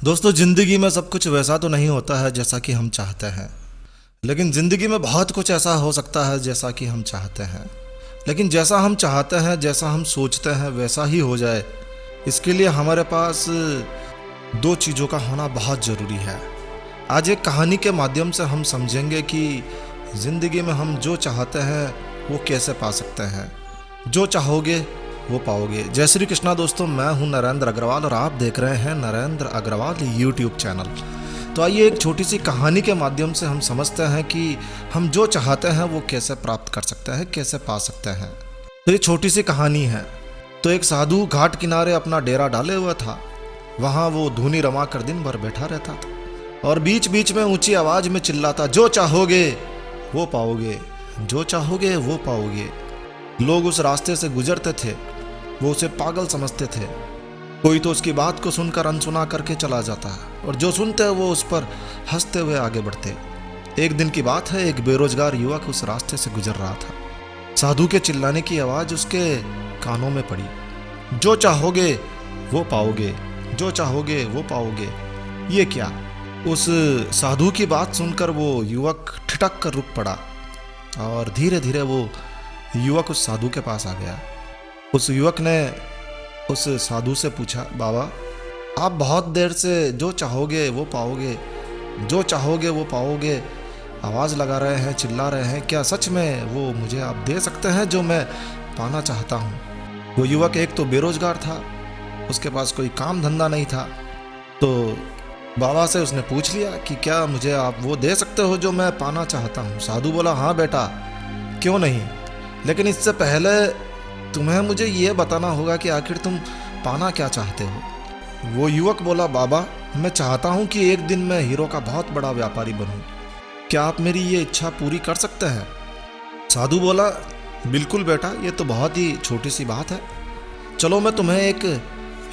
दोस्तों, ज़िंदगी में सब कुछ वैसा तो नहीं होता है जैसा कि हम चाहते हैं। लेकिन ज़िंदगी में बहुत कुछ ऐसा हो सकता है जैसा कि हम चाहते हैं। लेकिन जैसा हम चाहते हैं, जैसा हम सोचते हैं, वैसा ही हो जाए, इसके लिए हमारे पास दो चीज़ों का होना बहुत ज़रूरी है। आज एक कहानी के माध्यम से हम समझेंगे कि ज़िंदगी में हम जो चाहते हैं वो कैसे पा सकते हैं। जो चाहोगे वो पाओगे। जय श्री कृष्णा दोस्तों, मैं हूं नरेंद्र अग्रवाल और आप देख रहे हैं नरेंद्र अग्रवाल यूट्यूब चैनल। तो आइए एक छोटी सी कहानी के माध्यम से हम समझते हैं कि हम जो चाहते हैं वो कैसे प्राप्त कर सकते हैं, कैसे पा सकते हैं। तो ये छोटी सी कहानी है। तो एक साधु घाट किनारे अपना डेरा डाले हुआ था। वहाँ वो धूनी रमा कर दिन भर बैठा रहता था और बीच बीच में ऊंची आवाज में चिल्लाता, जो चाहोगे वो पाओगे, जो चाहोगे वो पाओगे। लोग उस रास्ते से गुजरते थे, वो उसे पागल समझते थे। कोई तो उसकी बात को सुनकर अनसुना करके चला जाता है और जो सुनते हैं वो उस पर हंसते हुए आगे बढ़ते। एक दिन की बात है, एक बेरोजगार युवक उस रास्ते से गुजर रहा था। साधु के चिल्लाने की आवाज उसके कानों में पड़ी, जो चाहोगे वो पाओगे, जो चाहोगे वो पाओगे। ये क्या? उस साधु की बात सुनकर वो युवक ठिठक कर रुक पड़ा और धीरे धीरे वो युवक उस साधु के पास आ गया। उस युवक ने उस साधु से पूछा, बाबा आप बहुत देर से जो चाहोगे वो पाओगे, जो चाहोगे वो पाओगे आवाज़ लगा रहे हैं, चिल्ला रहे हैं, क्या सच में वो मुझे आप दे सकते हैं जो मैं पाना चाहता हूँ? वो युवक एक तो बेरोजगार था, उसके पास कोई काम धंधा नहीं था। तो बाबा से उसने पूछ लिया कि क्या मुझे आप वो दे सकते हो जो मैं पाना चाहता हूँ? साधु बोला, हाँ बेटा, क्यों नहीं, लेकिन इससे पहले तुम्हें मुझे ये बताना होगा कि आखिर तुम पाना क्या चाहते हो। वो युवक बोला, बाबा मैं चाहता हूँ कि एक दिन मैं हीरो का बहुत बड़ा व्यापारी बनूं। क्या आप मेरी ये इच्छा पूरी कर सकते हैं? साधु बोला, बिल्कुल बेटा, ये तो बहुत ही छोटी सी बात है। चलो मैं तुम्हें एक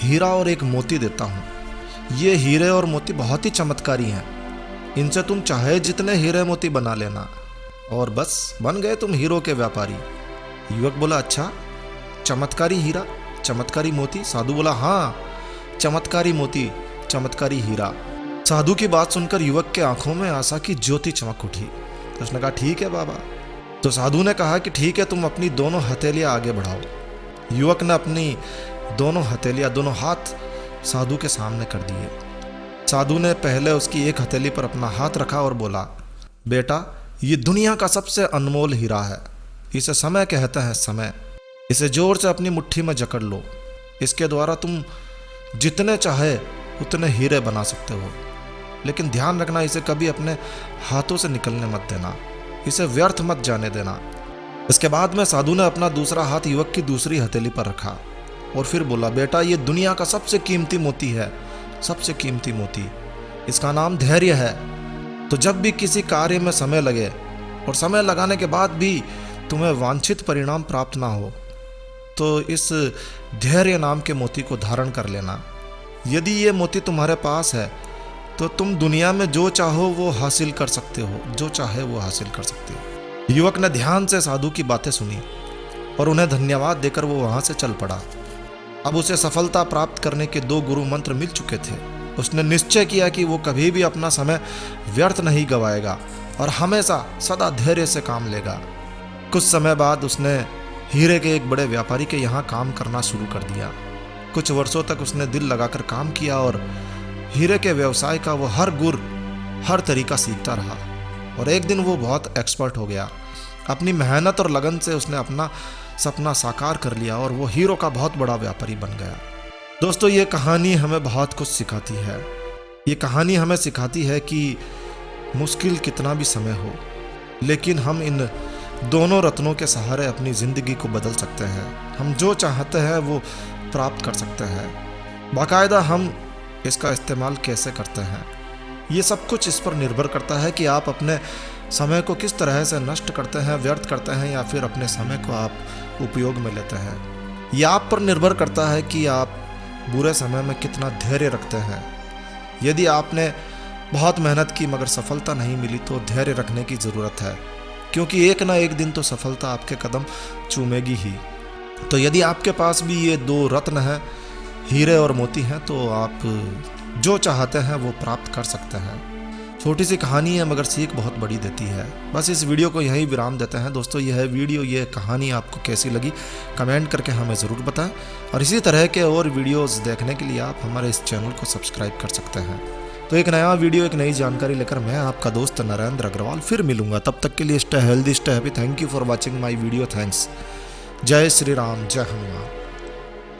हीरा और एक मोती देता हूँ। ये हीरे और मोती बहुत ही चमत्कारी हैं। इनसे तुम चाहे जितने हीरे मोती बना लेना और बस बन गए तुम हीरो के व्यापारी। युवक बोला, अच्छा, चमत्कारी हीरा, चमत्कारी मोती? साधु बोला, हाँ, चमत्कारी मोती, चमत्कारी हीरा। साधु की बात सुनकर युवक के आंखों में आशा की ज्योति चमक उठी। तो उसने कहा, ठीक है बाबा। तो साधु ने कहा कि ठीक है, तुम अपनी दोनों हथेलियां आगे बढ़ाओ। युवक ने अपनी दोनों हथेलियां, दोनों हाथ साधु के सामने कर दिए। साधु ने पहले उसकी एक हथेली पर अपना हाथ रखा और बोला, बेटा ये दुनिया का सबसे अनमोल हीरा है। इसे समय कहते हैं, समय। इसे जोर से अपनी मुट्ठी में जकड़ लो। इसके द्वारा तुम जितने चाहे उतने हीरे बना सकते हो। लेकिन ध्यान रखना, इसे कभी अपने हाथों से निकलने मत देना, इसे व्यर्थ मत जाने देना। इसके बाद में साधु ने अपना दूसरा हाथ युवक की दूसरी हथेली पर रखा और फिर बोला, बेटा ये दुनिया का सबसे कीमती मोती है, सबसे कीमती मोती। इसका नाम धैर्य है। तो जब भी किसी कार्य में समय लगे और समय लगाने के बाद भी तुम्हें वांछित परिणाम प्राप्त ना हो, तो इस धैर्य नाम के मोती को धारण कर लेना। यदि ये मोती तुम्हारे पास है तो तुम दुनिया में जो चाहो वो हासिल कर सकते हो, जो चाहे वो हासिल कर सकते हो। युवक ने ध्यान से साधु की बातें सुनी और उन्हें धन्यवाद देकर वो वहां से चल पड़ा। अब उसे सफलता प्राप्त करने के 2 गुरु मंत्र मिल चुके थे। उसने निश्चय किया कि वो कभी भी अपना समय व्यर्थ नहीं गवाएगा और हमेशा सदा धैर्य से काम लेगा। कुछ समय बाद उसने हीरे के एक बड़े व्यापारी के यहाँ काम करना शुरू कर दिया। कुछ वर्षों तक उसने दिल लगाकर काम किया और हीरे के व्यवसाय का वो हर गुर, हर तरीका सीखता रहा और एक दिन वो बहुत एक्सपर्ट हो गया। अपनी मेहनत और लगन से उसने अपना सपना साकार कर लिया और वो हीरो का बहुत बड़ा व्यापारी बन गया। दोस्तों, ये कहानी हमें बहुत कुछ सिखाती है। ये कहानी हमें सिखाती है कि मुश्किल कितना भी समय हो, लेकिन हम इन दोनों रत्नों के सहारे अपनी ज़िंदगी को बदल सकते हैं। हम जो चाहते हैं वो प्राप्त कर सकते हैं। बाकायदा हम इसका इस्तेमाल कैसे करते हैं, ये सब कुछ इस पर निर्भर करता है कि आप अपने समय को किस तरह से नष्ट करते हैं, व्यर्थ करते हैं, या फिर अपने समय को आप उपयोग में लेते हैं। यह आप पर निर्भर करता है कि आप बुरे समय में कितना धैर्य रखते हैं। यदि आपने बहुत मेहनत की मगर सफलता नहीं मिली तो धैर्य रखने की ज़रूरत है, क्योंकि एक ना एक दिन तो सफलता आपके कदम चूमेगी ही। तो यदि आपके पास भी ये 2 रत्न हैं, हीरे और मोती हैं, तो आप जो चाहते हैं वो प्राप्त कर सकते हैं। छोटी सी कहानी है मगर सीख बहुत बड़ी देती है। बस इस वीडियो को यहीं विराम देते हैं दोस्तों। यह वीडियो, ये कहानी आपको कैसी लगी कमेंट करके हमें ज़रूर बताएं, और इसी तरह के और वीडियोस देखने के लिए आप हमारे इस चैनल को सब्सक्राइब कर सकते हैं। तो एक नया वीडियो, एक नई जानकारी लेकर मैं आपका दोस्त नरेंद्र अग्रवाल फिर मिलूंगा। तब तक के लिए stay healthy, stay happy. Thank you for watching my video. Thanks. जय श्री राम, जय हनुमान।